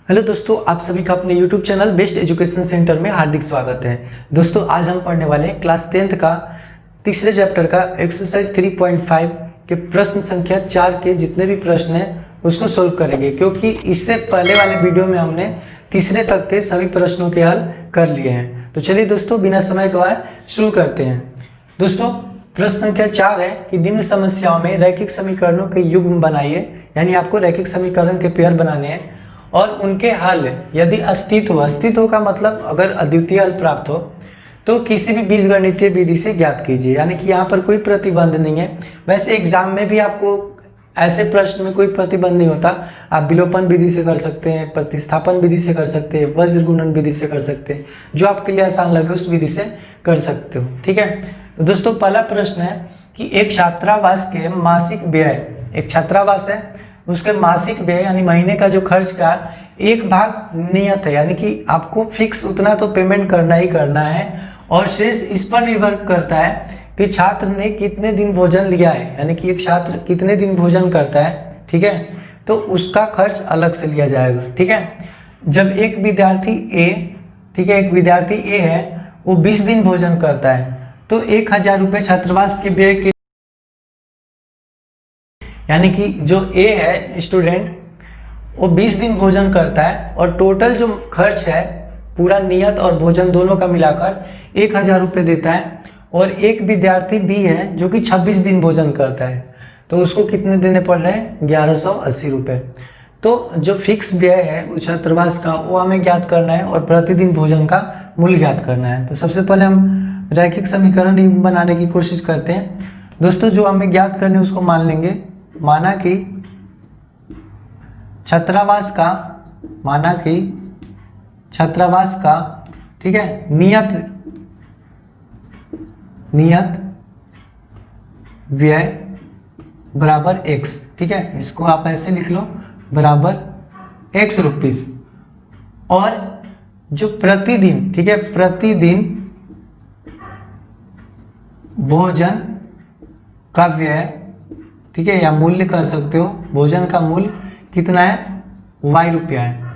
Hello दोस्तों, आप सभी का अपने YouTube channel best education centre में हार्दिक स्वागत है। दोस्तों, आज हम पढ़ने वाले हैं क्लास 10th का तीसरे चैप्टर का एक्सरसाइज 3.5 के प्रश्न संख्या 4 के जितने भी प्रश्न हैं उसको सोल्व करेंगे, क्योंकि इससे पहले वाले वीडियो में हमने तीसरे तक के सभी प्रश्नों के हल कर लिए हैं। तो चलिए दोस्तों, बिना समय गवाए शुरू करते हैं। दोस्तों, प्रश्न संख्या 4 है कि निम्न समस्याओं में रैखिक समीकरणों के युग्म बनाइए, यानी आपको रैखिक समीकरण के पेयर बनाने हैं और उनके हल यदि अस्तित्व का मतलब अगर अद्वितीय हल प्राप्त हो तो किसी भी बीजगणितीय विधि से ज्ञात कीजिए। यानी कि यहाँ पर कोई प्रतिबंध नहीं है। वैसे एग्जाम में भी आपको ऐसे प्रश्न में कोई प्रतिबंध नहीं होता। आप विलोपन विधि से कर सकते हैं, प्रतिस्थापन विधि से कर सकते हैं, वज्र गुणन विधि से कर सकते हैं, जो आपके लिए आसान लगे उस विधि से कर सकते हो। ठीक है, तो दोस्तों पहला प्रश्न है कि एक छात्रावास के मासिक व्यय, एक छात्रावास है उसके मासिक व्यय यानी महीने का जो खर्च का एक भाग नियत है, यानी कि आपको फिक्स उतना तो पेमेंट करना ही करना है और शेष इस पर निर्भर करता है कि छात्र ने कितने दिन भोजन लिया है, यानी कि एक छात्र कितने दिन भोजन करता है। ठीक है, तो उसका खर्च अलग से लिया जाएगा। ठीक है, जब एक विद्यार्थी ए, ठीक है, एक विद्यार्थी ए है वो 20 दिन भोजन करता है तो 1000 रुपये छात्रावास के व्यय के, यानी कि जो ए है स्टूडेंट वो 20 दिन भोजन करता है और टोटल जो खर्च है पूरा नियत और भोजन दोनों का मिलाकर 1000 रुपये देता है। और एक विद्यार्थी बी है जो कि 26 दिन भोजन करता है तो उसको कितने देने पड़ रहे हैं? 1180 रुपये। तो जो फिक्स व्यय है उस छात्रावास का वो हमें ज्ञात करना है और प्रतिदिन भोजन का मूल्य ज्ञात करना है। तो सबसे पहले हम रैखिक समीकरण बनाने की कोशिश करते हैं। दोस्तों, जो हमें ज्ञात करने उसको मान लेंगे। माना कि छात्रावास का ठीक है नियत व्यय बराबर x। ठीक है, इसको आप ऐसे लिख लो बराबर x रुपीस। और जो प्रतिदिन, ठीक है, प्रतिदिन भोजन का व्यय, ठीक है, या मूल्य कह सकते हो, भोजन का मूल्य कितना है? y रुपया है।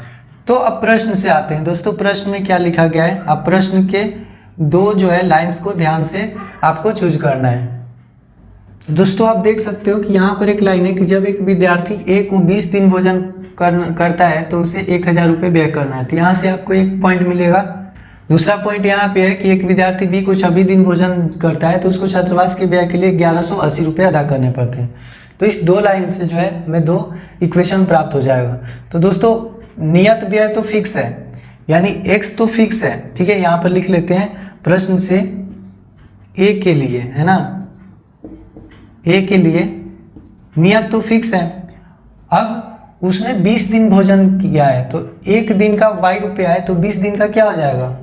तो अब प्रश्न से आते हैं। दोस्तों, प्रश्न में क्या लिखा गया है? अब प्रश्न के दो जो है लाइंस को ध्यान से आपको चूज करना है। दोस्तों, आप देख सकते हो कि यहाँ पर एक लाइन है कि जब एक विद्यार्थी ए को 20 दिन भोजन करता है तो उसे 1000 रुपये व्यय करना है। तो यहाँ से आपको एक पॉइंट मिलेगा। दूसरा पॉइंट यहाँ पे है कि एक विद्यार्थी बी को 26 दिन भोजन करता है तो उसको छात्रावास के व्यय के लिए 1180 रुपये अदा करने पड़ते हैं। तो इस दो लाइन से जो है हमें दो इक्वेशन प्राप्त हो जाएगा। तो दोस्तों, नियत व्यय तो फिक्स है, यानी x तो फिक्स है। ठीक है, यहाँ पर लिख लेते हैं प्रश्न से a के लिए, है ना, a के लिए नियत तो फिक्स है। अब उसने 20 दिन भोजन किया है तो एक दिन का y रुपया है तो 20 दिन का क्या हो जाएगा?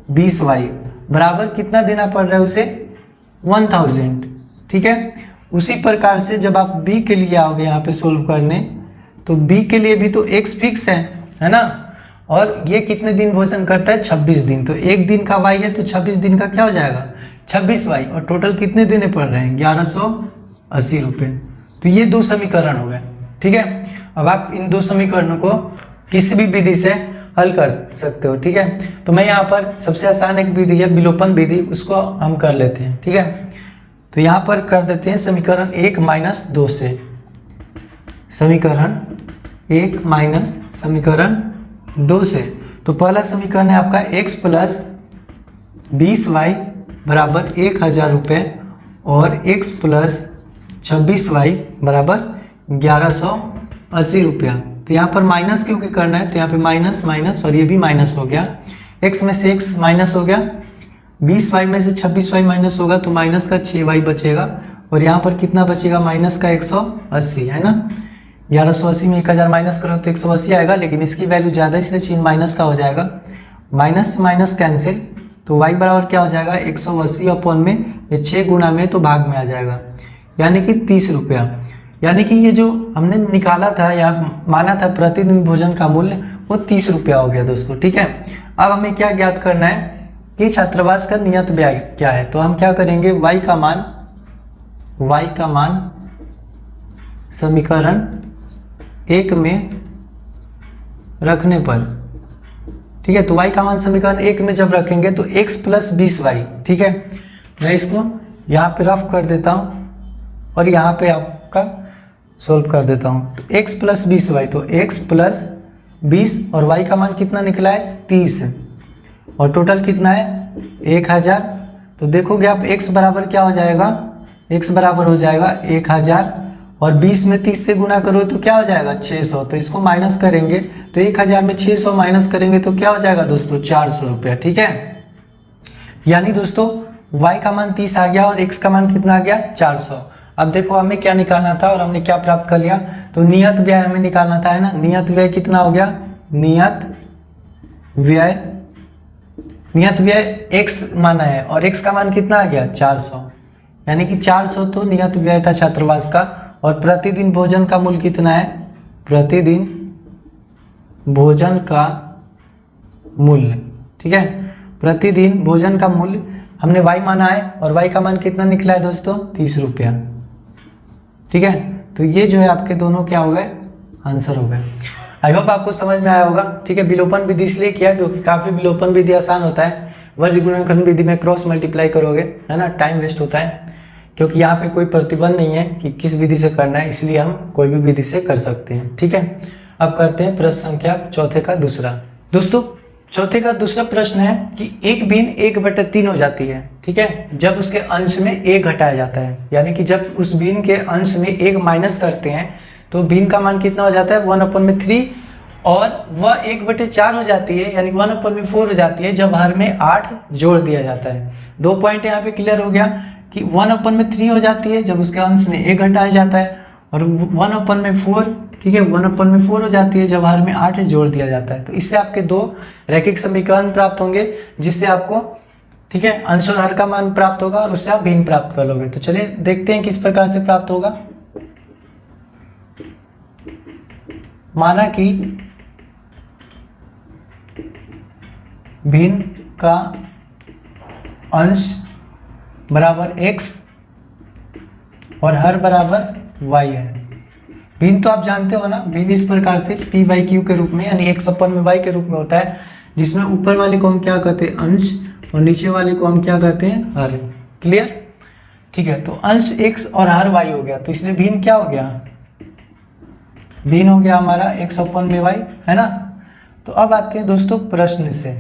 20y बराबर कितना देना पड़ रहा है उसे? 1000। ठीक है, उसी प्रकार से जब आप b के लिए आओगे यहाँ पे सोल्व करने तो b के लिए भी तो x फिक्स है ना, और ये कितने दिन भोजन करता है? 26 दिन। तो एक दिन का y है तो 26 दिन का क्या हो जाएगा? 26y। और टोटल कितने देने पड़ रहे हैं? 1180 रुपये। तो ये दो समीकरण हो गए। ठीक है, अब आप इन दो समीकरणों को किसी भी विधि से हल कर सकते हो। ठीक है, तो मैं यहाँ पर सबसे आसान एक विधि है विलोपन विधि, उसको हम कर लेते हैं। ठीक है, तो यहाँ पर कर देते हैं समीकरण 1 - 2 से। समीकरण 1 - समीकरण 2 से। तो पहला समीकरण है आपका x + 20y बराबर 1000 रुपये और x + 26y बराबर 1180 रुपया। तो यहाँ पर माइनस क्योंकि करना है तो यहाँ पे माइनस माइनस और ये भी माइनस हो गया। x में से x माइनस हो गया, 20y में से 26y माइनस होगा तो माइनस का 6y बचेगा और यहाँ पर कितना बचेगा? माइनस का 180, है ना। 1180 में 1000 माइनस करो तो 180 आएगा, लेकिन इसकी वैल्यू ज़्यादा इसलिए चिन्ह माइनस का हो जाएगा। माइनस से माइनस कैंसिल, तो y बराबर क्या हो जाएगा? 180 अपॉन में ये 6 गुना में तो भाग में आ जाएगा, यानी कि 30 रुपया। यानी कि ये जो हमने निकाला था या माना था प्रतिदिन भोजन का मूल्य वो 30 रुपया हो गया दोस्तों। ठीक है, अब हमें क्या ज्ञात करना है कि छात्रावास का नियत व्यय क्या है। तो हम क्या करेंगे? y का मान समीकरण 1 में रखने पर, ठीक है, तो y का मान समीकरण 1 में जब रखेंगे तो x प्लस 20y, ठीक है। मैं इसको यहाँ पे रफ कर देता हूँ और यहाँ पे आपका सोल्व कर देता हूँ। तो x प्लस 20y, तो x प्लस 20 और y का मान कितना निकला है 30 और टोटल कितना है 1000। तो देखोगे आप x बराबर क्या हो जाएगा, x बराबर हो जाएगा 1000 और 20 में 30 से गुना करो तो क्या हो जाएगा 600। तो इसको माइनस करेंगे तो 1000 में 600 माइनस करेंगे तो क्या हो जाएगा दोस्तों 400 रुपया, ठीक है। यानी दोस्तों y का मान 30 आ गया और x का मान कितना आ गया 400। अब देखो हमें क्या निकालना था और हमने क्या प्राप्त कर लिया, तो नियत व्यय हमें निकालना था, है ना। नियत व्यय कितना हो गया, नियत व्यय x माना है और x का मान कितना आ गया 400, यानी कि 400 तो नियत व्यय था छात्रावास का। और प्रतिदिन भोजन का मूल्य कितना है, प्रतिदिन भोजन का मूल्य, ठीक है, प्रतिदिन भोजन का मूल्य हमने y माना है और y का मान कितना निकला है दोस्तों 30 रुपया, ठीक है। तो ये जो है आपके दोनों क्या हो गए, आंसर हो गए। आई होप आपको समझ में आया होगा, ठीक है। विलोपन विधि इसलिए किया क्योंकि काफ़ी विलोपन विधि आसान होता है। वर्ग गुणनखंड विधि में क्रॉस मल्टीप्लाई करोगे, है ना, टाइम वेस्ट होता है, क्योंकि यहाँ पे कोई प्रतिबंध नहीं है कि किस विधि से करना है, इसलिए हम कोई भी विधि से कर सकते हैं, ठीक है। अब करते हैं प्रश्न संख्या चौथे का दूसरा। दोस्तों चौथे का दूसरा प्रश्न है कि एक भिन्न 1/3 हो जाती है, ठीक है, जब उसके अंश में 1 घटाया जाता है। यानी कि जब उस भिन्न के अंश में 1 माइनस करते हैं तो भिन्न का मान कितना हो जाता है 1/3 और वह 1/4 हो जाती है, यानी 1/4 हो जाती है जब हर में 8 जोड़ दिया जाता है। 2 पॉइंट यहाँ पे क्लियर हो गया कि 1/3 हो जाती है जब उसके अंश में 1 घटाया जाता है और 1/4, ठीक है, 1/4 हो जाती है जब हर में 8 जोड़ दिया जाता है। तो इससे आपके 2 रैखिक समीकरण प्राप्त होंगे, जिससे आपको, ठीक है, अंश और हर का मान प्राप्त होगा और उससे आप भिन्न प्राप्त कर लोगे। तो चलिए देखते हैं किस प्रकार से प्राप्त होगा। माना कि भिन्न का अंश बराबर x और हर बराबर y है। भिन्न तो आप जानते हो ना, भिन्न इस प्रकार से p/q के रूप में, यानी x/y के रूप में होता है, जिसमें ऊपर वाले को हम क्या कहते हैं अंश और नीचे वाले को हम क्या कहते हैं हर। क्लियर, ठीक है। तो अंश x और हर y हो गया, तो इसलिए भिन्न क्या हो गया, भिन्न हो गया हमारा x/y, है ना। तो अब आते हैं दोस्तों प्रश्न से।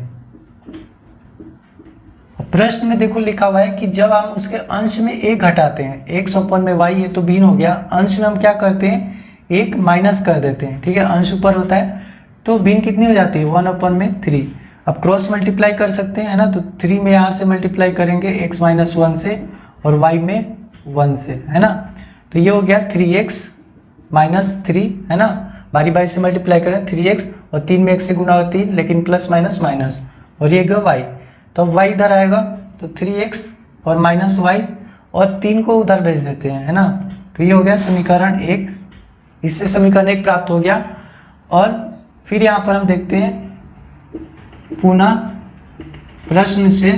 प्रश्न में देखो लिखा हुआ है कि जब हम उसके अंश में 1 घटाते हैं, x/y ये तो भिन्न हो गया, अंश में हम क्या करते हैं 1 माइनस कर देते हैं, ठीक है, अंश ऊपर होता है, तो भिन्न कितनी हो जाती है 1/3। अब क्रॉस मल्टीप्लाई कर सकते हैं, है ना, तो 3 में यहाँ से मल्टीप्लाई करेंगे x - 1 से और y में 1 से, है ना। तो ये हो गया 3x - 3, है ना, बारी बारी से मल्टीप्लाई करें 3x और 3 में 1 से गुना होती है, लेकिन प्लस माइनस माइनस, और ये गया y, तो अब y इधर आएगा तो 3x और -y और 3 को उधर भेज देते हैं, है ना। तो ये हो गया समीकरण 1, इससे समीकरण 1 प्राप्त हो गया। और फिर यहाँ पर हम देखते हैं पुनः प्रश्न से,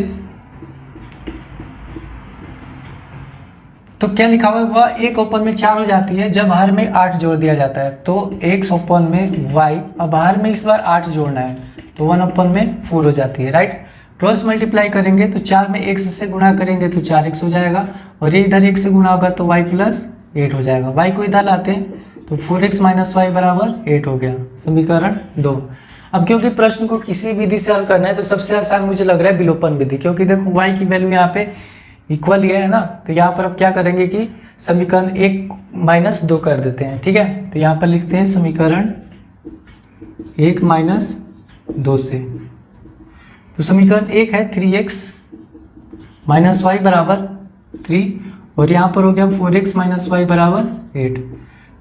तो क्या लिखा हुआ है, वह 1/4 हो जाती है जब हर में 8 जोड़ दिया जाता है। तो x/y, अब हर में इस बार 8 जोड़ना है तो 1/4 हो जाती है, राइट। क्रॉस मल्टीप्लाई करेंगे तो 4 में x से गुणा करेंगे तो 4x हो जाएगा और ये इधर 1 से गुणा होगा तो y + 8 हो जाएगा। y को इधर लाते हैं तो 4x - y बराबर 8 हो गया, समीकरण 2। अब क्योंकि प्रश्न को किसी विधि से हल करना है तो सबसे आसान मुझे लग रहा है विलोपन विधि, क्योंकि देखो y की वैल्यू यहाँ पे इक्वल ही है ना। तो यहाँ पर अब क्या करेंगे कि समीकरण 1 - 2 कर देते हैं, ठीक है। तो यहाँ पर लिखते हैं समीकरण 1 - 2 से, तो समीकरण 1 है 3x - y बराबर 3 और यहाँ पर हो गया 4x - y बराबर 8।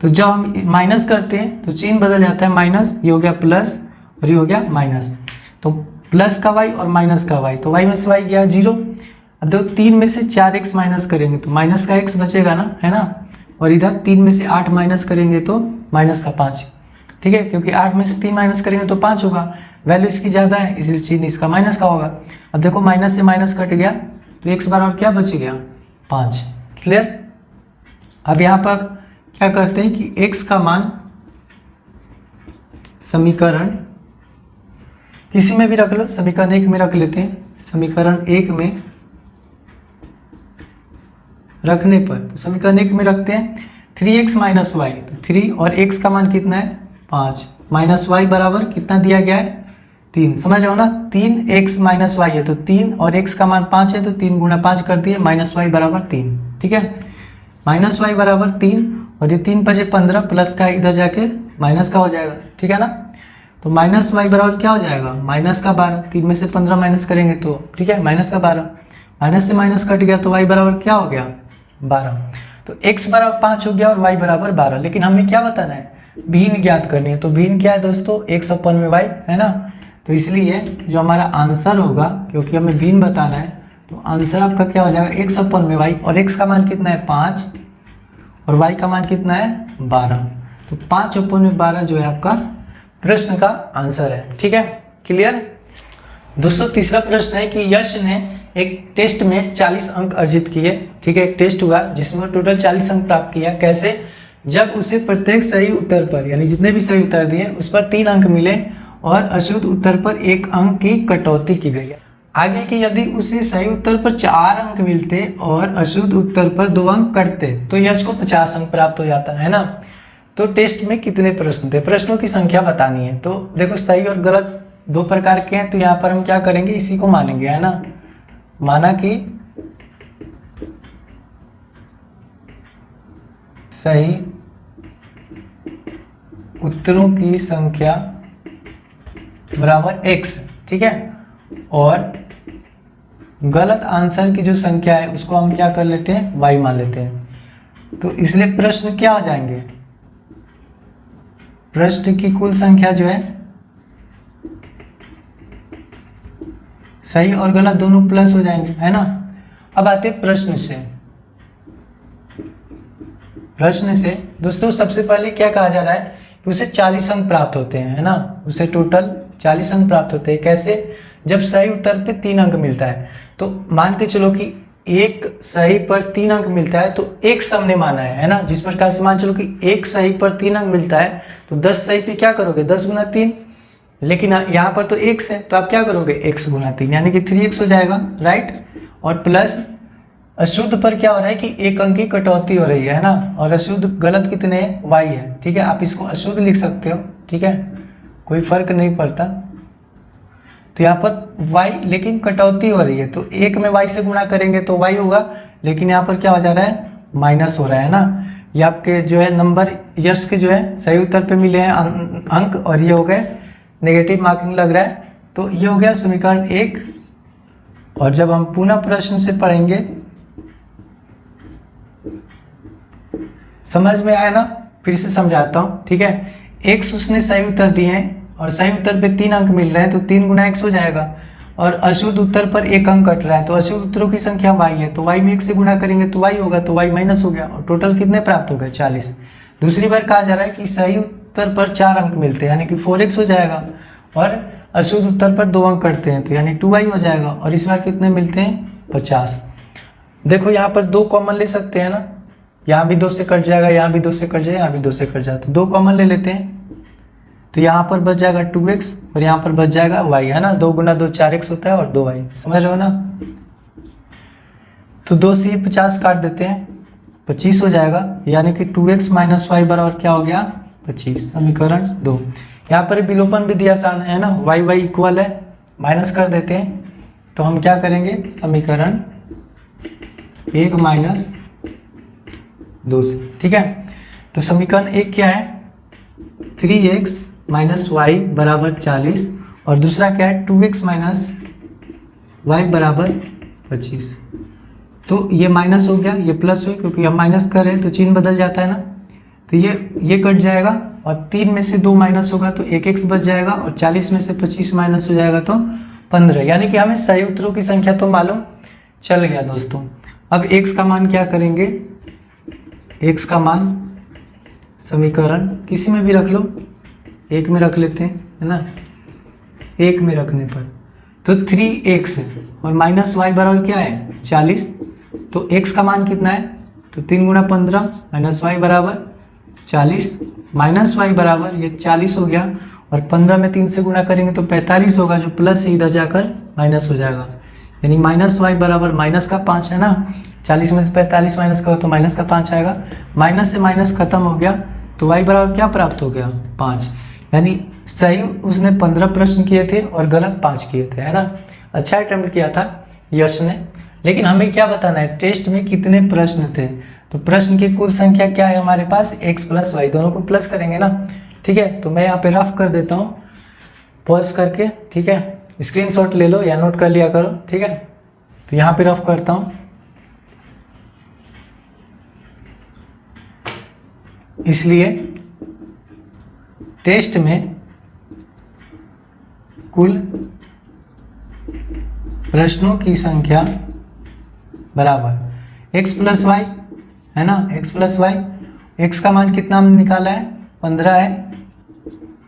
तो जब हम माइनस करते हैं तो चिन्ह बदल जाता है, माइनस, ये हो गया प्लस और ये हो गया माइनस। तो प्लस का y और माइनस का y, तो y में से y गया 0। अब देखो 3 में से 4x माइनस करेंगे तो माइनस का x बचेगा ना, है ना। और इधर 3 में से 8 माइनस करेंगे तो माइनस का 5, ठीक है, क्योंकि 8 में से 3 माइनस करेंगे तो 5 होगा, वैल्यू इसकी ज़्यादा है इसलिए चिन्ह इसका माइनस का होगा। अब देखो माइनस से माइनस कट गया तो x बराबर क्या बच गया 5। क्लियर। अब यहाँ पर क्या करते हैं कि x का मान समीकरण किसी में भी रख लो, समीकरण 1 में रख लेते हैं। समीकरण 1 में रखने पर, तो समीकरण 1 में रखते हैं 3x माइनस वाई, तो 3 और x का मान कितना है 5, माइनस वाई बराबर कितना दिया गया है 3, समझ रहे हो ना। 3x माइनस वाई है तो 3 और x का मान 5 है तो 3 गुणा 5 कर दिए, माइनस वाई बराबर 3, ठीक है। माइनस वाई बराबर 3 और ये 3 5 15 प्लस का इधर जाके माइनस का हो जाएगा, ठीक है ना। तो माइनस वाई बराबर क्या हो जाएगा माइनस का 12, 3 में से 15 माइनस करेंगे तो ठीक है माइनस का 12, माइनस से माइनस कट गया तो y बराबर क्या हो गया 12। तो x बराबर 5 हो गया और y बराबर 12, लेकिन हमें क्या बताना है भिन्न ज्ञात करनी है। तो भिन्न क्या है दोस्तों x अपन में y है ना, तो इसलिए जो हमारा आंसर होगा, क्योंकि हमें भिन्न बताना है, तो आंसर आपका क्या हो जाएगा x अपन में y, और x का मान कितना है 5 और y का मान कितना है 12, तो 5 अपन में 12 जो है आपका प्रश्न का आंसर है, ठीक है क्लियर। दोस्तों तीसरा प्रश्न है कि यश ने एक टेस्ट में 40 अंक अर्जित किए, ठीक है। एक टेस्ट हुआ जिसमें टोटल 40 अंक प्राप्त किया, कैसे, जब उसे प्रत्येक सही उत्तर पर, यानी जितने भी सही उत्तर दिए उस पर 3 अंक मिले और अशुद्ध उत्तर पर 1 अंक की कटौती की गई है। आगे कि यदि उसे सही उत्तर पर 4 अंक मिलते और अशुद्ध उत्तर पर 2 अंक कटते तो यश को 50 अंक प्राप्त हो जाता है ना। तो टेस्ट में कितने प्रश्न थे, प्रश्नों की संख्या बतानी है। तो देखो सही और गलत 2 प्रकार के हैं, तो यहाँ पर हम क्या करेंगे इसी को मानेंगे, है ना। माना कि सही उत्तरों की संख्या बराबर x, ठीक है, और गलत आंसर की जो संख्या है उसको हम क्या कर लेते हैं y मान लेते हैं। तो इसलिए प्रश्न क्या हो जाएंगे, प्रश्न की कुल संख्या जो है सही और गलत दोनों प्लस हो जाएंगे, है ना। अब आते हैं प्रश्न से। प्रश्न से दोस्तों सबसे पहले क्या कहा जा रहा है कि उसे 40 अंक प्राप्त होते हैं, है ना, उसे टोटल 40 अंक प्राप्त होते हैं। कैसे, जब सही उत्तर पे 3 अंक मिलता है। तो मान के चलो कि एक सही पर 3 अंक मिलता है तो एक हमने माना है ना। जिस प्रकार से मान चलो कि एक सही पर 3 अंक मिलता है तो 10 सही पे क्या करोगे 10 गुना 3, लेकिन यहाँ पर तो x है तो आप क्या करोगे x गुना 3 यानी कि 3x हो जाएगा, राइट। और प्लस अशुद्ध पर क्या हो रहा है कि 1 अंक की कटौती हो रही है ना, और अशुद्ध गलत कितने y है, ठीक है। आप इसको अशुद्ध लिख सकते हो, ठीक है, कोई फर्क नहीं पड़ता। तो यहाँ पर y लेकिन कटौती हो रही है तो 1 में y से गुणा करेंगे तो y होगा, लेकिन यहाँ पर क्या हो जा रहा है माइनस हो रहा है ना। ये आपके जो है नंबर यश के जो है सही उत्तर पे मिले हैं अंक, और ये हो गए नेगेटिव मार्किंग लग रहा है। तो ये हो गया समीकरण 1। और जब हम पुनः प्रश्न से पढ़ेंगे, समझ में आया ना, फिर से समझाता हूँ, ठीक है। x उसने सही उत्तर दिए हैं और सही उत्तर पे 3 अंक मिल रहे हैं तो 3 गुना x हो जाएगा, और अशुद्ध उत्तर पर 1 अंक कट रहा है तो अशुद्ध उत्तरों की संख्या y है, तो y में 1 से गुणा करेंगे तो y होगा, तो y माइनस हो गया, और टोटल कितने प्राप्त हो गए 40। दूसरी बार कहा जा रहा है कि सही उत्तर पर 4 अंक मिलते हैं यानी कि 4x हो जाएगा, और अशुद्ध उत्तर पर 2 अंक कटते हैं तो यानी 2y हो जाएगा, और इस बार कितने मिलते हैं 50। देखो यहाँ पर 2 कॉमन ले सकते हैं ना, यहाँ भी 2 से कट जाएगा, यहाँ भी 2 से कट जाएगा, यहाँ भी 2 से कट जाएगा, तो 2 कॉमन ले लेते हैं तो यहाँ पर बच जाएगा 2x और यहाँ पर बच जाएगा y, है ना। 2 गुना 2 4x होता है और 2y, समझ रहे हो ना। तो 2 से 50 काट देते हैं 25 हो जाएगा, यानी कि 2x माइनस वाई बराबर क्या हो गया 25, समीकरण 2। यहाँ पर विलोपन विधि आसान है ना, y इक्वल है, माइनस कर देते हैं तो हम क्या करेंगे समीकरण 1 माइनस 2 से, ठीक है। तो समीकरण 1 क्या है 3x माइनस वाई बराबर 40, और दूसरा क्या है 2x माइनस वाई बराबर 25। तो ये माइनस हो गया, ये प्लस हुई, क्योंकि हम माइनस कर रहे हैं तो चिन्ह बदल जाता है ना। तो ये कट जाएगा और 3 में से 2 माइनस होगा तो 1x बच जाएगा, और 40 में से 25 माइनस हो जाएगा तो 15, यानी कि हमें सही उत्तरों की संख्या तो मालूम चल गया दोस्तों। अब x का मान क्या करेंगे, x का मान समीकरण किसी में भी रख लो, 1 में रख लेते हैं, है ना। 1 में रखने पर तो 3x और माइनस वाई बराबर क्या है 40, तो x का मान कितना है तो 3 गुना 15 माइनस वाई बराबर 40, माइनस वाई बराबर ये 40 हो गया, और 15 में 3 से गुणा करेंगे तो 45 होगा, जो प्लस है इधर जाकर माइनस हो जाएगा, यानी माइनस वाई बराबर माइनस का 5 है ना। 40 में से 45 माइनस करो तो माइनस का 5 आएगा, माइनस से माइनस खत्म हो गया तो वाई बराबर क्या प्राप्त हो गया 5। यानी सही उसने 15 प्रश्न किए थे और गलत 5 किए थे, है ना। अच्छा अटेम्प्ट किया था यश ने, लेकिन हमें क्या बताना है टेस्ट में कितने प्रश्न थे। तो प्रश्न की कुल संख्या क्या है हमारे पास, x प्लस वाई, दोनों को प्लस करेंगे ना, ठीक है। तो मैं यहाँ पे रफ कर देता हूँ पॉज करके, ठीक है, स्क्रीनशॉट ले लो या नोट कर लिया करो, ठीक है। तो यहाँ पे रफ करता हूँ, इसलिए टेस्ट में कुल प्रश्नों की संख्या बराबर x प्लस वाई, है ना, x प्लस वाई, x का मान कितना हमने निकाला है 15 है,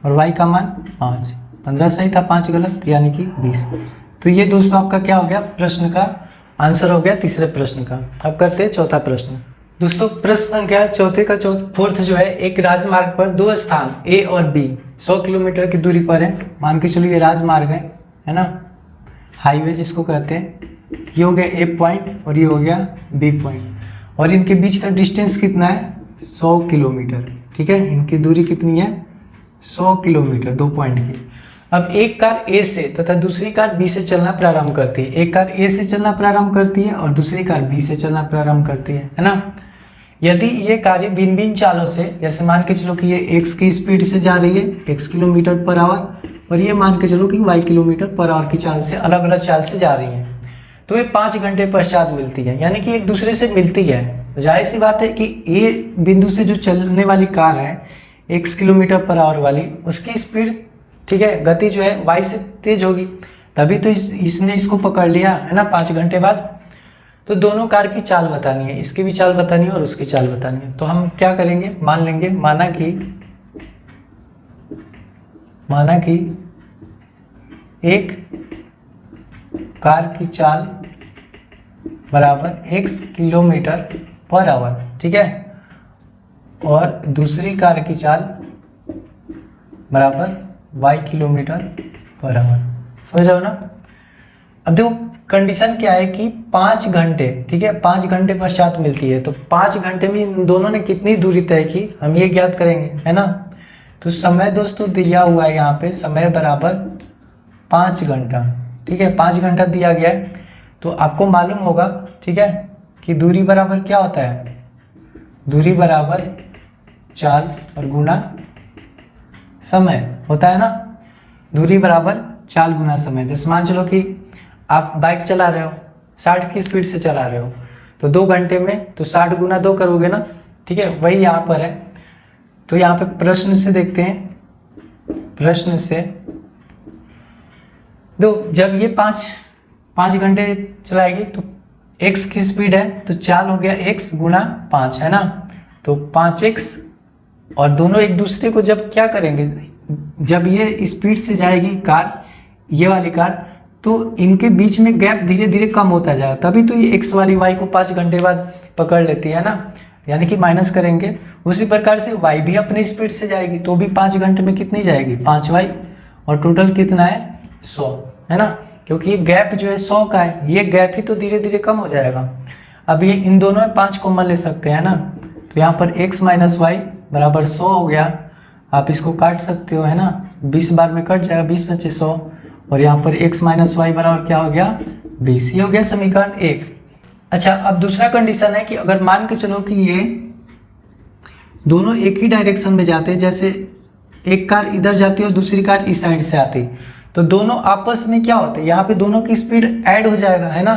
और y का मान 5, 15 सही था 5 गलत, यानी कि 20। तो ये दोस्तों आपका क्या हो गया, प्रश्न का आंसर हो गया तीसरे प्रश्न का। अब करते हैं चौथा प्रश्न। दोस्तों प्रश्न संख्या चौथे का फोर्थ जो है, एक राजमार्ग पर दो स्थान A और B 100 किलोमीटर की दूरी पर है। मान के चलिए ये राजमार्ग है ना, हाईवे जिसको कहते हैं। ये हो गया A पॉइंट और ये हो गया B पॉइंट, और इनके बीच का डिस्टेंस कितना है 100 किलोमीटर, ठीक है। इनकी दूरी कितनी है 100 किलोमीटर, 2 पॉइंट की। अब एक कार A से तथा दूसरी कार B से चलना प्रारंभ करती है। एक कार A से चलना प्रारंभ करती है और दूसरी कार B से चलना प्रारंभ करती है ना। यदि ये कार्य भिन्न भिन्न चालों से, जैसे मान के चलो कि ये x की स्पीड से जा रही है x किलोमीटर पर आवर, और ये मान के चलो कि y किलोमीटर पर आवर की चाल से, अलग अलग चाल से जा रही हैं, तो ये 5 घंटे पश्चात मिलती है, यानी कि एक दूसरे से मिलती है। तो जाहिर सी बात है कि A बिंदु से जो चलने वाली कार है x किलोमीटर पर आवर वाली, उसकी स्पीड, ठीक है, गति जो है y से तेज होगी, तभी तो इसने इसको पकड़ लिया, है ना, 5 घंटे बाद। तो दोनों कार की चाल बतानी है, इसकी भी चाल बतानी है और उसकी चाल बतानी है। तो हम क्या करेंगे, मान लेंगे, माना कि एक कार की चाल बराबर x किलोमीटर पर आवर, ठीक है, और दूसरी कार की चाल बराबर y किलोमीटर पर आवर। समझ जाओ ना। अब देखो कंडीशन क्या है कि 5 घंटे, ठीक है, 5 घंटे पश्चात मिलती है। तो 5 घंटे में इन दोनों ने कितनी दूरी तय की, हम ये ज्ञात करेंगे, है ना। तो समय दोस्तों दिया हुआ है यहाँ पे, समय बराबर 5 घंटा, ठीक है, 5 घंटा दिया गया है। तो आपको मालूम होगा, ठीक है, कि दूरी बराबर क्या होता है, दूरी बराबर चाल और गुना समय होता है ना। दूरी बराबर चाल गुना समय। जैसे मान चलो कि आप बाइक चला रहे हो, 60 की स्पीड से चला रहे हो, तो 2 घंटे में तो 60 गुना 2 करोगे ना, ठीक है, वही यहाँ पर है। तो यहाँ पे प्रश्न से देखते हैं, प्रश्न से दो, जब ये 5 घंटे चलाएगी तो x की स्पीड है, तो चाल हो गया x गुना 5, है ना। तो 5x, और दोनों एक दूसरे को जब क्या करेंगे, जब ये स्पीड से जाएगी कार, ये वाली कार, तो इनके बीच में गैप धीरे धीरे कम होता जाएगा, तभी तो ये x वाली y को 5 घंटे बाद पकड़ लेती है ना, यानी कि माइनस करेंगे। उसी प्रकार से y भी अपनी स्पीड से जाएगी, तो भी 5 घंटे में कितनी जाएगी 5y, और टोटल कितना है 100, है ना, क्योंकि ये गैप जो है 100 का है, ये गैप ही तो धीरे धीरे कम हो जाएगा। अब ये इन दोनों में 5 कॉमन ले सकते हैं ना, तो यहाँ पर x माइनस वाई बराबर 100 हो गया। आप इसको काट सकते हो, है ना, 20 बार में कट जाएगा, 20 में 100, और यहाँ पर x माइनस वाई बराबर क्या हो गया 20। ये हो गया समीकरण 1। अच्छा, अब दूसरा कंडीशन है कि अगर मान के चलो कि ये दोनों एक ही डायरेक्शन में जाते हैं, जैसे एक कार इधर जाती है और दूसरी कार इस साइड से आती, तो दोनों आपस में क्या होते हैं, यहाँ पे दोनों की स्पीड ऐड हो जाएगा, है ना।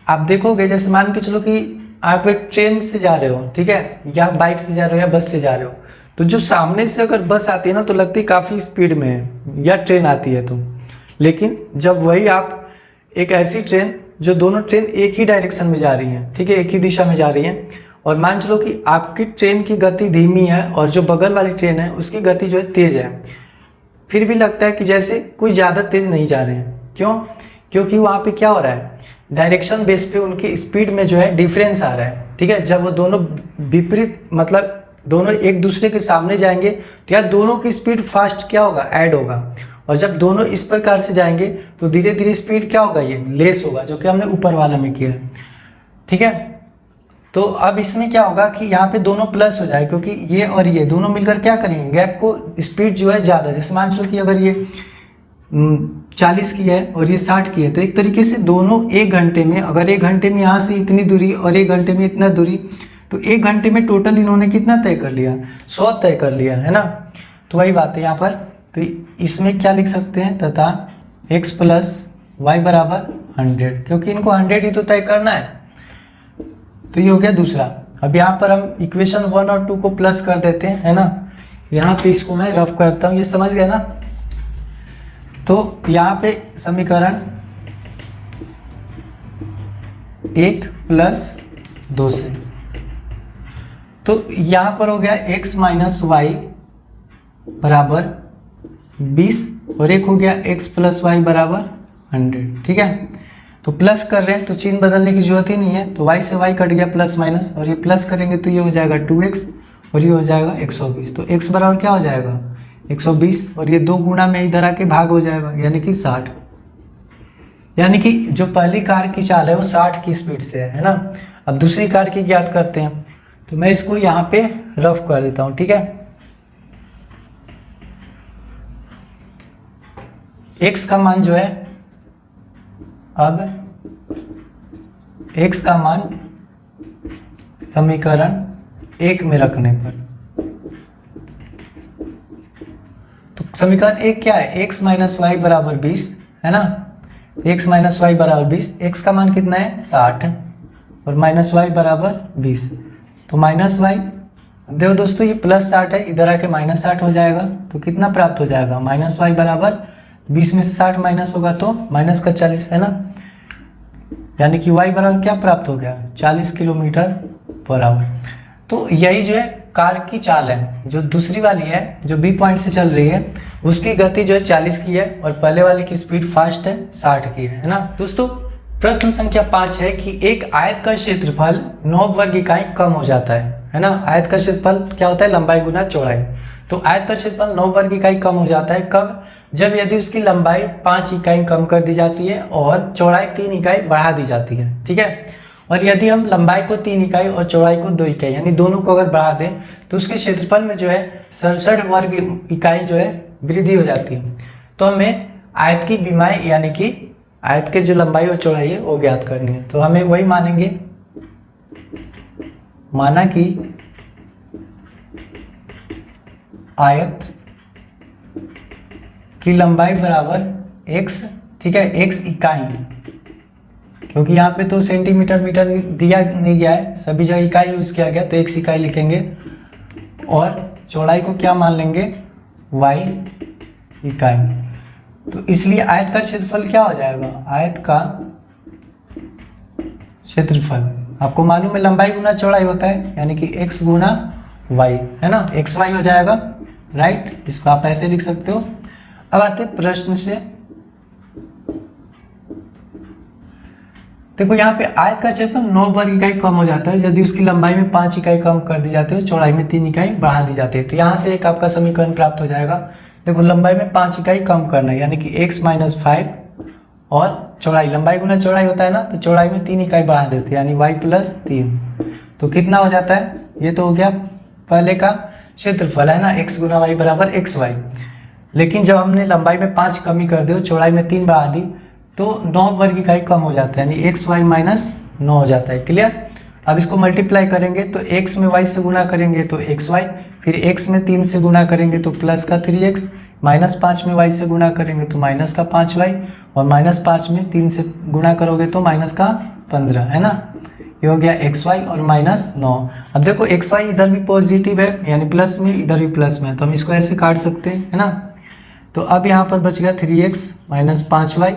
आप देखोगे, जैसे मान के चलो कि आप एक ट्रेन से जा रहे हो, ठीक है, या बाइक से जा रहे हो या बस से जा रहे हो, तो जो सामने से अगर बस आती है ना तो लगती है काफ़ी स्पीड में है, या ट्रेन आती है तो, लेकिन जब वही आप एक ऐसी ट्रेन, जो दोनों ट्रेन एक ही डायरेक्शन में जा रही हैं, ठीक है, एक ही दिशा में जा रही हैं, और मान चलो कि आपकी ट्रेन की गति धीमी है और जो बगल वाली ट्रेन है उसकी गति जो है तेज़ है, फिर भी लगता है कि जैसे कोई ज़्यादा तेज़ नहीं जा रहे हैं। क्यों? क्योंकि वहाँ पे क्या हो रहा है, डायरेक्शन बेस पे उनकी स्पीड में जो है डिफरेंस आ रहा है, ठीक है। जब वो दोनों विपरीत, मतलब दोनों एक दूसरे के सामने जाएंगे तो यार दोनों की स्पीड फास्ट क्या होगा, ऐड होगा। और जब दोनों इस प्रकार से जाएंगे तो धीरे धीरे स्पीड क्या होगा, ये लेस होगा, जो कि हमने ऊपर वाला में किया है। ठीक है, तो अब इसमें क्या होगा कि यहाँ पे दोनों प्लस हो जाए, क्योंकि ये और ये दोनों मिलकर क्या करेंगे, गैप को स्पीड जो है ज़्यादा, जैसे मान लो कि अगर ये 40 की है और ये 60 की है, तो एक तरीके से दोनों 1 घंटे में, अगर 1 घंटे में यहाँ से इतनी दूरी और 1 घंटे में इतना दूरी, तो 1 घंटे में टोटल इन्होंने कितना तय कर लिया, 100 तय कर लिया, है ना। तो वही बात है यहाँ पर, तो इसमें क्या लिख सकते हैं, तथा x प्लस वाई बराबर 100, क्योंकि इनको 100 ही तो तय करना है। तो ये हो गया दूसरा। अब यहाँ पर हम इक्वेशन 1 और 2 को प्लस कर देते हैं, है ना। यहाँ पे इसको मैं रफ करता हूँ, ये समझ गए ना। तो यहाँ पे समीकरण 1 प्लस 2 से, तो यहाँ पर हो गया x माइनस वाई बराबर 20 और एक हो गया x प्लस वाई बराबर 100। ठीक है, तो प्लस कर रहे हैं तो चिन्ह बदलने की जरूरत ही नहीं है, तो y से y कट गया प्लस माइनस, और ये प्लस करेंगे तो ये हो जाएगा 2x और ये हो जाएगा 120। तो x बराबर क्या हो जाएगा, 120, और ये 2 गुना में इधर आके भाग हो जाएगा, यानी कि 60। यानी कि जो पहली कार की चाल है वो 60 की स्पीड से है ना। अब दूसरी कार की ज्ञात करते हैं, तो मैं इसको यहाँ पे रफ कर देता हूँ। ठीक है, x का मान जो है, अब x का मान समीकरण 1 में रखने पर, तो समीकरण 1 क्या है, x माइनस वाई बराबर 20, है ना। x माइनस वाई बराबर 20, x का मान कितना है 60 और माइनस वाई बराबर 20, तो माइनस वाई, देखो दोस्तों ये प्लस 60 है, इधर आके माइनस 60 हो जाएगा, तो कितना प्राप्त हो जाएगा, माइनस वाई बराबर 20 में से 60 माइनस होगा तो माइनस का 40, है ना। यानी कि y बराबर क्या प्राप्त हो गया, 40 किलोमीटर पर आवर। तो यही जो है कार की चाल है, जो दूसरी वाली है जो बी पॉइंट से चल रही है, उसकी गति जो है 40 की है और पहले वाले की स्पीड फास्ट है 60 की है ना। दोस्तों प्रश्न संख्या 5 है कि एक आयत का क्षेत्रफल 9 वर्ग इकाई कम हो जाता है ना। आयत का क्षेत्रफल क्या होता है, लंबाई गुना चौड़ाई। तो आयत का क्षेत्रफल 9 वर्ग इकाई कम हो जाता है कब, जब यदि उसकी लंबाई 5 इकाई कम कर दी जाती है और चौड़ाई 3 इकाई बढ़ा दी जाती है। ठीक है, और यदि हम लंबाई को 3 इकाई और चौड़ाई को 2 इकाई, यानी दोनों को अगर बढ़ा दें तो उसके क्षेत्रफल में जो है 67 वर्ग इकाई जो है वृद्धि हो जाती है। तो हमें आयत की विमाएं, यानी कि आयत के जो लंबाई और चौड़ाई है वो ज्ञात करनी है। तो हमें वही मानेंगे, माना कि आयत की लंबाई बराबर x, ठीक है, x इकाई, क्योंकि यहाँ पे तो सेंटीमीटर मीटर दिया नहीं गया है, सभी जगह इकाई यूज किया गया, तो x इकाई लिखेंगे और चौड़ाई को क्या मान लेंगे, y इकाई। तो इसलिए आयत का क्षेत्रफल क्या हो जाएगा, आयत का क्षेत्रफल आपको मालूम है लंबाई गुना चौड़ाई होता है, यानी कि x गुना y, है ना, xy हो जाएगा, राइट। इसको आप ऐसे लिख सकते हो। अब आते प्रश्न से, देखो यहाँ पे आयत का क्षेत्रफल 9 वर्ग इकाई कम हो जाता है यदि उसकी लंबाई में 5 इकाई कम कर दी जाती है, चौड़ाई में 3 इकाई बढ़ा दी जाती है। तो यहाँ से एक आपका समीकरण प्राप्त हो जाएगा। देखो लंबाई में 5 इकाई कम करना है, यानी कि x माइनस 5, और चौड़ाई, लंबाई गुना चौड़ाई होता है ना, तो चौड़ाई में 3 इकाई बढ़ा देते हैं, यानी y प्लस 3। तो कितना हो जाता है, ये तो हो गया पहले का क्षेत्रफल, है ना, x गुना वाई बराबर xy। लेकिन जब हमने लंबाई में 5 कमी कर दी और चौड़ाई में 3 बढ़ा दी, तो 9 वर्ग इकाई कम हो जाता है, यानी xy माइनस 9 हो जाता है। क्लियर। अब इसको मल्टीप्लाई करेंगे तो x में y से गुना करेंगे तो xy, फिर x में 3 से गुना करेंगे तो प्लस का 3x, माइनस 5 में y से गुना करेंगे तो माइनस का 5y, और माइनस 5 में 3 से गुना करोगे तो माइनस का 15, है ना। ये हो गया xy और माइनस 9। अब देखो xy इधर भी पॉजिटिव है, यानी प्लस में, इधर भी प्लस में है, तो हम इसको ऐसे काट सकते हैं, है ना। तो अब यहाँ पर बच गया 3x माइनस 5y।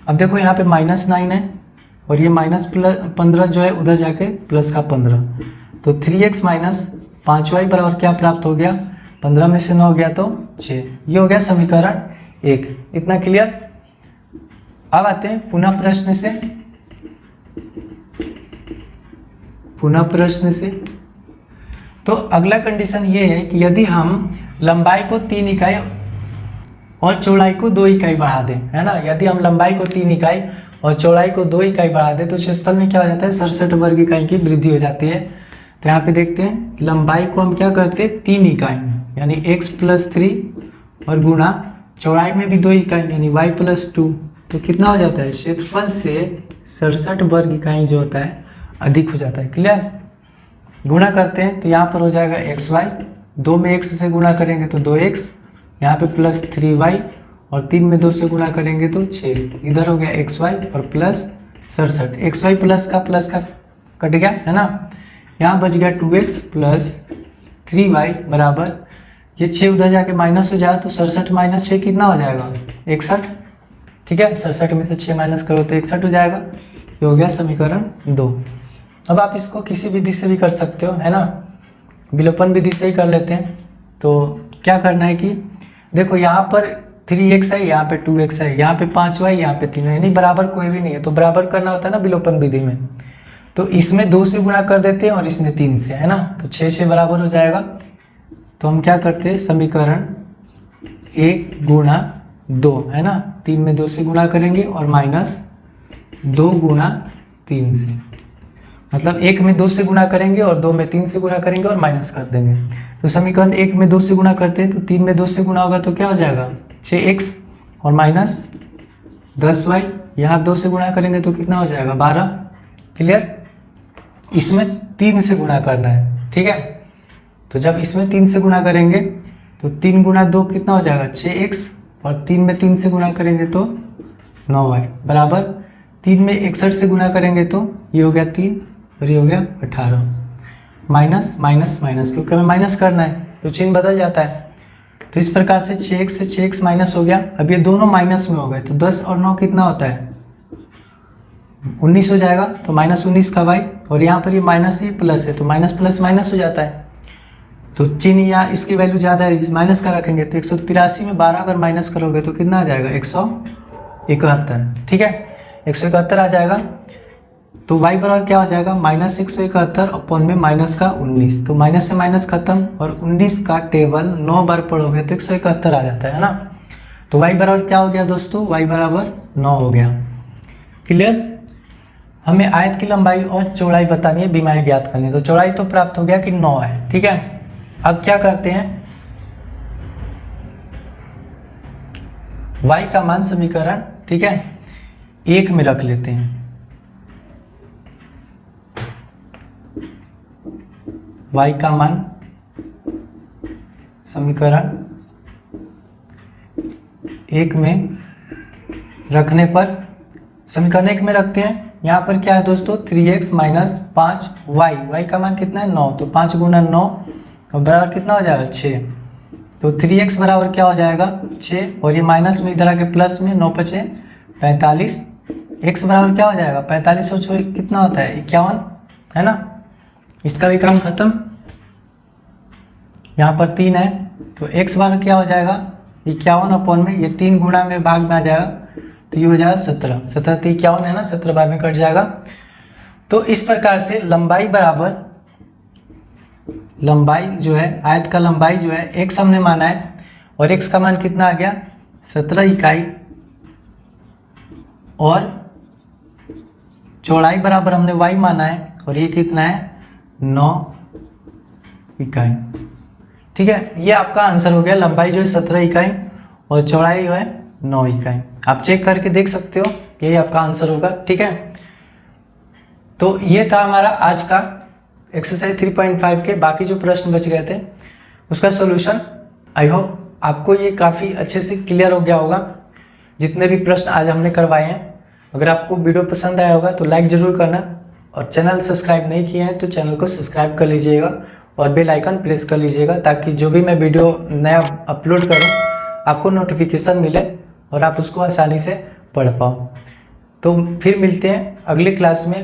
अब देखो यहाँ पे माइनस 9 है और ये माइनस 15 जो है उधर जाके प्लस का 15, तो 3x माइनस 5y बराबर क्या प्राप्त हो गया, 15 में से 9 गया तो 6। ये हो गया समीकरण 1। इतना क्लियर। अब आते हैं पुनः प्रश्न से। तो अगला कंडीशन ये है कि यदि हम लंबाई को 3 इकाई और चौड़ाई को 2 इकाई बढ़ा दें, है ना, यदि हम लंबाई को 3 इकाई और चौड़ाई को 2 इकाई बढ़ा दें तो क्षेत्रफल में क्या हो जाता है, 67 वर्ग इकाई की वृद्धि हो जाती है। तो यहाँ पे देखते हैं लंबाई को हम क्या करते हैं 3 इकाई यानी x+3 और गुणा चौड़ाई में भी 2 इकाई यानी y+2, तो कितना हो जाता है, क्षेत्रफल से 67 वर्ग इकाई जो होता है अधिक हो जाता है। क्लियर, गुणा करते हैं तो यहाँ पर हो जाएगा xy, 2 में x से गुणा करेंगे तो 2x, यहाँ पे +3y और 3 में 2 से गुणा करेंगे तो 6, इधर हो गया xy और प्लस 67, xy प्लस का कट गया, है ना, यहाँ बच गया 2x प्लस 3y बराबर, ये 6 उधर जाके माइनस हो जाए तो 67 माइनस 6 कितना हो जाएगा, 61। ठीक है, 67 में से 6 माइनस करो तो 61 हो जाएगा। ये हो गया समीकरण 2। अब आप इसको किसी विधि से भी कर सकते हो, है ना, विलोपन विधि से ही कर लेते हैं। तो क्या करना है कि देखो यहाँ पर 3x है, यहाँ पे 2x है, यहाँ पे 5y, यहाँ पे 3y, यानी बराबर कोई भी नहीं है, तो बराबर करना होता है ना विलोपन विधि में। तो इसमें 2 से गुणा कर देते हैं और इसमें 3 से, है ना, तो 6 से बराबर हो जाएगा। तो हम क्या करते हैं, समीकरण 1 गुणा 2, है ना, 3 में 2 से गुणा करेंगे और माइनस 2 गुणा 3 से, मतलब 1 में 2 से गुणा करेंगे और 2 में 3 से गुणा करेंगे और माइनस कर देंगे। तो समीकरण 1 में 2 से गुणा करते हैं तो 3 में 2 से गुणा होगा तो क्या हो जाएगा, 6x और माइनस 10y, यहाँ 2 से गुणा करेंगे तो कितना हो जाएगा, 12। क्लियर, इसमें 3 से गुणा करना है, ठीक है। तो जब इसमें 3 से गुणा करेंगे तो 3 गुणा 2 कितना हो जाएगा, 6x, और 3 में 3 से गुणा करेंगे तो 9y बराबर, 3 में 61 से गुणा करेंगे तो ये हो गया 3 और ये हो गया 18, माइनस माइनस माइनस, क्योंकि हमें माइनस करना है तो चिन्ह बदल जाता है। तो इस प्रकार से 6x से 6x माइनस हो गया। अब ये दोनों माइनस में हो गए तो 10 और 9 कितना होता है, 19 हो जाएगा, तो -19 का y, और यहाँ पर ये माइनस है प्लस है तो माइनस प्लस माइनस हो जाता है। तो चिन्ह या इसकी वैल्यू ज़्यादा है, माइनस का रखेंगे तो 183 में 12 अगर माइनस करोगे तो कितना आ जाएगा, 171। ठीक है, 171 आ जाएगा। तो y बराबर क्या हो जाएगा, -171 अपॉन में माइनस का 19, तो माइनस से माइनस खत्म, और 19 का टेबल 9 बार पढ़ोगे तो 171 आ जाता है ना। तो y बराबर क्या हो गया दोस्तों, y बराबर 9 हो गया। क्लियर, हमें आयत की लंबाई और चौड़ाई बतानी है, बीमारी ज्ञात करनी है। तो चौड़ाई तो प्राप्त हो गया कि 9 है, ठीक है। अब क्या करते हैं, y का मान समीकरण, ठीक है, 1 में रख लेते हैं। y का मान समीकरण 1 में रखने पर, समीकरण 1 में रखते हैं, यहाँ पर क्या है दोस्तों, 3x माइनस 5y, y का मान कितना है 9, तो 5 गुना 9 और बराबर कितना हो जाएगा 6। तो 3x बराबर क्या हो जाएगा 6, और ये माइनस में इधर आके प्लस में 9 5 45, x बराबर क्या हो जाएगा 45 और 6 कितना होता है 51, है ना। इसका भी काम खत्म। यहाँ पर 3 है तो x बराबर क्या हो जाएगा 51 अपॉन में ये 3 गुणा में भाग में आ जाएगा तो ये हो जाएगा 17, 17 तो 51 है ना, 17 बार में कट जाएगा। तो इस प्रकार से लंबाई बराबर, लंबाई जो है आयत का लंबाई जो है x हमने माना है और x का मान कितना आ गया 17 इकाई, और चौड़ाई बराबर हमने y माना है और ये कितना है 9 इकाई। ठीक है, ये आपका आंसर हो गया। लंबाई जो है 17 इकाई और चौड़ाई जो है 9 इकाई। आप चेक करके देख सकते हो, यही आपका आंसर होगा। ठीक है, तो ये था हमारा आज का एक्सरसाइज 3.5 के बाकी जो प्रश्न बच गए थे उसका सॉल्यूशन। आई होप आपको ये काफ़ी अच्छे से क्लियर हो गया होगा जितने भी प्रश्न आज हमने करवाए हैं। अगर आपको वीडियो पसंद आया होगा तो लाइक ज़रूर करना, और चैनल सब्सक्राइब नहीं किए हैं तो चैनल को सब्सक्राइब कर लीजिएगा और बेल आइकन प्रेस कर लीजिएगा, ताकि जो भी मैं वीडियो नया अपलोड करूं आपको नोटिफिकेशन मिले और आप उसको आसानी से पढ़ पाओ। तो फिर मिलते हैं अगली क्लास में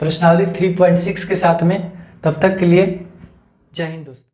प्रश्नावली 3.6 के साथ में। तब तक के लिए जय हिंद दोस्तों।